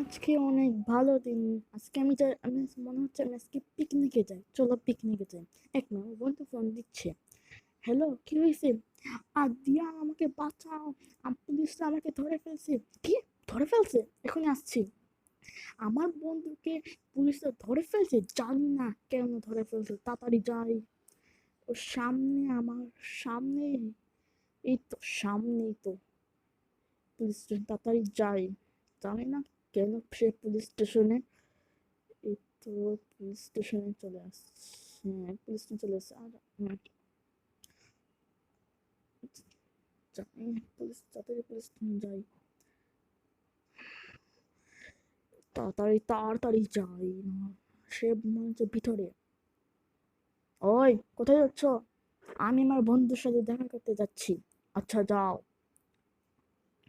আজকে অনেক ভালো দিন। আজকে আমি মনে হচ্ছে আমি আজকে পিকনিকে যাই। চলো পিকনিকে যাই। এক মিনিট, আমার বন্ধু ফোন দিচ্ছে। হ্যালো, কি হয়েছে? আর দিয়া, আমাকে বাঁচাও। পুলিশরা আমাকে ধরে ফেলছে। কি? ধরে ফেলছে? এখনই আসছি। আমার বন্ধুকে পুলিশরা ধরে ফেলছে, জানি না কেন ধরে ফেলছে। তাড়াতাড়ি যাই। ওর সামনে, আমার সামনে, এই তো সামনেই তো পুলিশ স্টেশন। তাড়াতাড়ি যাই। জানি না কেন সে পুলিশ স্টেশনে। এই তো পুলিশ স্টেশনে চলে আসছে। হ্যাঁ, পুলিশ স্টেশন চলে আসছে। আর যাই, পুলিশ তাড়াতাড়ি পুলিশ স্টেশন যাই। তাড়াতাড়ি তাড়াতাড়ি যাই না, সে মনে হচ্ছে ভিতরে। ওই, কোথায় যাচ্ছ? আমি আমার বন্ধুর সাথে দেখা করতে যাচ্ছি। আচ্ছা, যাও।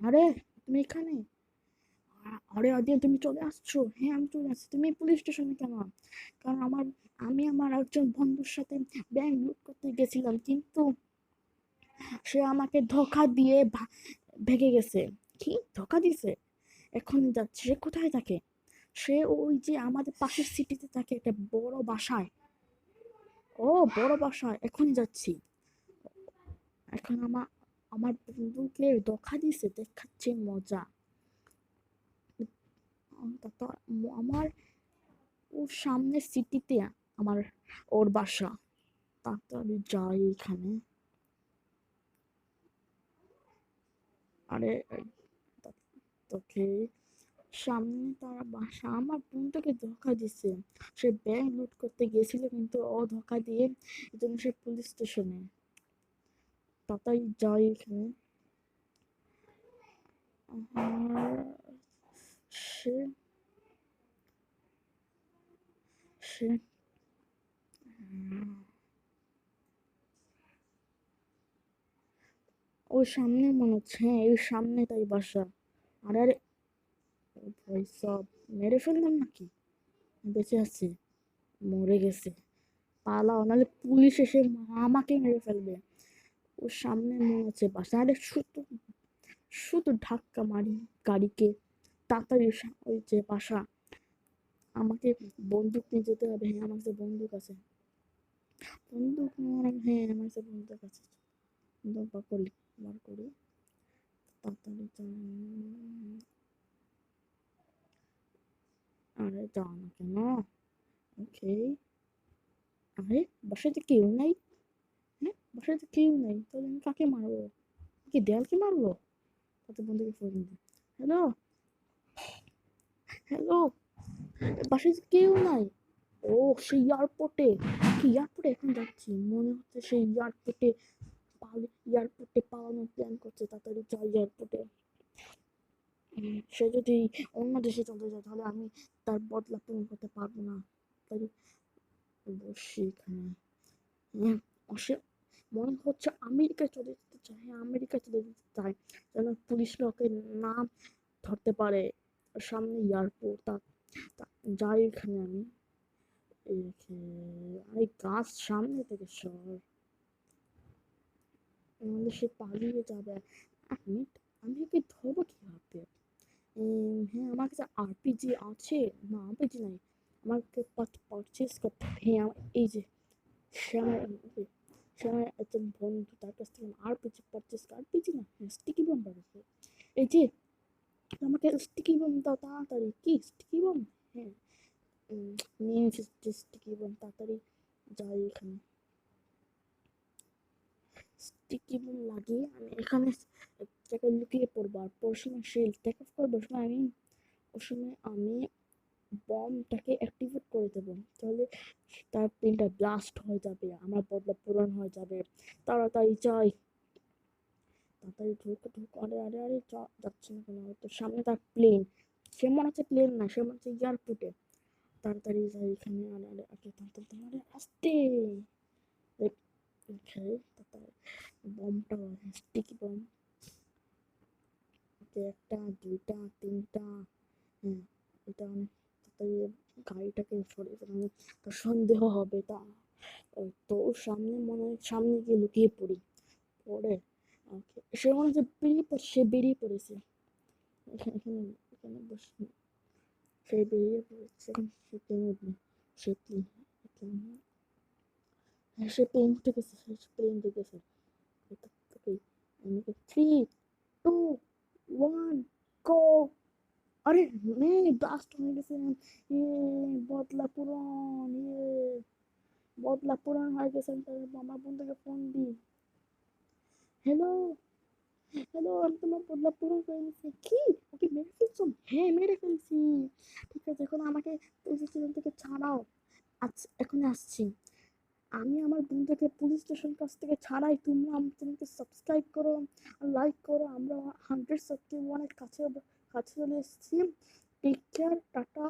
আরে, তুমি এখানে? আরে আদিয়া, তুমি চলে আসছো? হ্যাঁ, আমি চলে আসছি। তুমি পুলিশ স্টেশনে কেন? কারণ আমি আমার একজন বন্ধুর সাথে ব্যাংক লুট করতে গেছিলাম, কিন্তু সে আমাকে ধোকা দিয়ে ভেগে গেছে। কি ধোকা দিছে? এখনই যাচ্ছে। সে কোথায় থাকে? সে ওই যে আমাদের পাশের সিটিতে থাকে, একটা বড় বাসায়। ও, বড় বাসায় এখনই যাচ্ছি। এখন আমার আমার বন্ধুকে ধোকা দিছে, দেখাচ্ছে মজা। আমার ওর সামনে সিটিতে আমার ওর বাসা। তাড়াতাড়ি যাই এখানে। আরে, তোকে সামনে তার বাসা। আমার বন্ধুকে ধোকা দিছে। সে ব্যাংক লুট করতে গেছিল, কিন্তু ও ধোকা দিয়ে এজন্য সে পুলিশ স্টেশনে। তাড়াতাড়ি যাই এখানে। আর সে সে ওর সামনে মনে হচ্ছে। হ্যাঁ, এর সামনে তাই বাসা। আরে আরে, ভাই সব মেরে ফেললাম নাকি? বেঁচে আছে? মরে গেছে। পালাও, নাহলে পুলিশ এসে আমাকে মেরে ফেলবে। ওর সামনে মনে হচ্ছে বাসা। আরে, শুধু শুধু ধাক্কা মারি গাড়িকে। তাড়াতাড়ি ওই যে বাসা। আমাকে বন্দুক নিয়ে যেতে হবে। হ্যাঁ, আমার কাছে বন্দুক আছে। বন্দুক হ্যাঁ, আমার কাছে বন্দুক আছে। বন্দুক বার করি। তাড়াতাড়ি আরে, যাও না কেন? ওকে। আরে, বাসাতে কেউ নাই। হ্যাঁ, বাসাতে কেউ নাই, তাহলে আমি কাকে মারবো? কি দেয়ালকে মারবো? তাতে বন্ধুকে ফোন দিই। হ্যালো, হ্যালো, বাসায় কেউ নাই। ও, সেই এয়ারপোর্টে। কি এয়ারপোর্টে এখন যাচ্ছি? মনে হচ্ছে সেই এয়ারপোর্টে পালানোর প্ল্যান করছে। তাড়াতাড়ি যাই এয়ারপোর্টে। সে যদি অন্য দেশে চলে যায়, তাহলে আমি তার বদলা পূরণ করতে পারবো না। তাই বসি এখানে। হ্যাঁ, সে মনে হচ্ছে আমেরিকায় চলে যেতে চায়। হ্যাঁ, আমেরিকায় চলে যেতে চায়, যেন পুলিশরা ওকে না ধরতে পারে। সামনে এয়ারপোর্ট। যাই এখানে আমি। আরে, গাছ সামনে থেকে সর, নাহলে সে পালিয়ে যাবে। এক মিনিট, আমি ওকে ধরবো কিভাবে? হ্যাঁ, আমার কাছে আরপিজি আছে। না, আরপিজি নাই। আমাকে পারচেস করতে হবে। হ্যাঁ, এই যে সে আমার সে আমার একজন বন্ধু, তার কাছ থেকে আরপিজি পারচেস। আরপিজি না, স্টিকি বোম পাঠাচ্ছে। এই যে, আমাকে স্টিকি বোম দাও তাড়াতাড়ি। কি স্টিকি বোম? হ্যাঁ, নিয়ে এসেছি স্টিকি বোম। তাড়াতাড়ি যাই এখানে। স্টিকি বোম লাগিয়ে আমি এখানে এক জায়গায় লুকিয়ে পড়বো। আর পড়ার সময় সে টেক অফ করবো, ওর সময় আমি বমটাকে অ্যাক্টিভেট করে দেবো। তাহলে তার প্লেনটা ব্লাস্ট হয়ে যাবে, আমার বদলা পূরণ হয়ে যাবে। তাড়াতাড়ি যাই। তাড়াতাড়ি ঢুক। আরে আরে আরে, যাচ্ছে না কেন? তো সামনে তার প্লেন। সে মনে হচ্ছে প্লেন না, সে মনে হচ্ছে এয়ারপোর্টে। তাড়াতাড়ি যাই এখানে। আরে আরে আরে, তাড়াতাড়ি আরে আসতে। তারপরে বমটা, স্টিকি বম। একটা, দুইটা, তিনটা। হ্যাঁ, এটা অনেক তাড়াতাড়ি গাড়িটাকে সরিয়ে ফেলে। তো সন্দেহ হবে তা। তো ওর সামনে মনে হয় সামনে গিয়ে লুকিয়ে পড়ি। পরে সে মনে হচ্ছে বেরিয়ে পড়ছে। সে বেরিয়ে পড়েছে। এখানে এখানে এখানে বসে। সে বেরিয়ে পড়েছে। এখন সে প্লেনে উঠবে। সে প্লেন হ্যাঁ, সে প্লেন উঠে গেছে, সে প্লেন উঠে গেছে। ওকে, আমাকে 3, 2, 1, গো। আরে মেয়ে ব্লাস্ট হয়ে গেছে। ইয়ে, বদলা পূরণ, বদলা পূরণ হয়ে গেছে। আমার বন্ধুকে ফোন দি। হ্যালো, হ্যালো, আমি তোমার বদলা পূরণ করে নিছি। কি, ওকে মেরে ফেলছো? হ্যাঁ, মেরে ফেলছি। ঠিক আছে, এখন আমাকে পুলিশ স্টেশন থেকে ছাড়াও। আচ্ছা, এখন আসছি। আমি আমার বন্ধুকে পুলিশ স্টেশন কাছ থেকে ছাড়াই, তোমরা আমার চ্যানেলকে সাবস্ক্রাইব করো, লাইক করো। আমরা 100 সাবস্ক্রাইবারের কাছে কাছে চলে এসেছি। টেক কেয়ার, টাটা,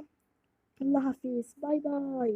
আল্লাহ হাফিজ, বাই বাই।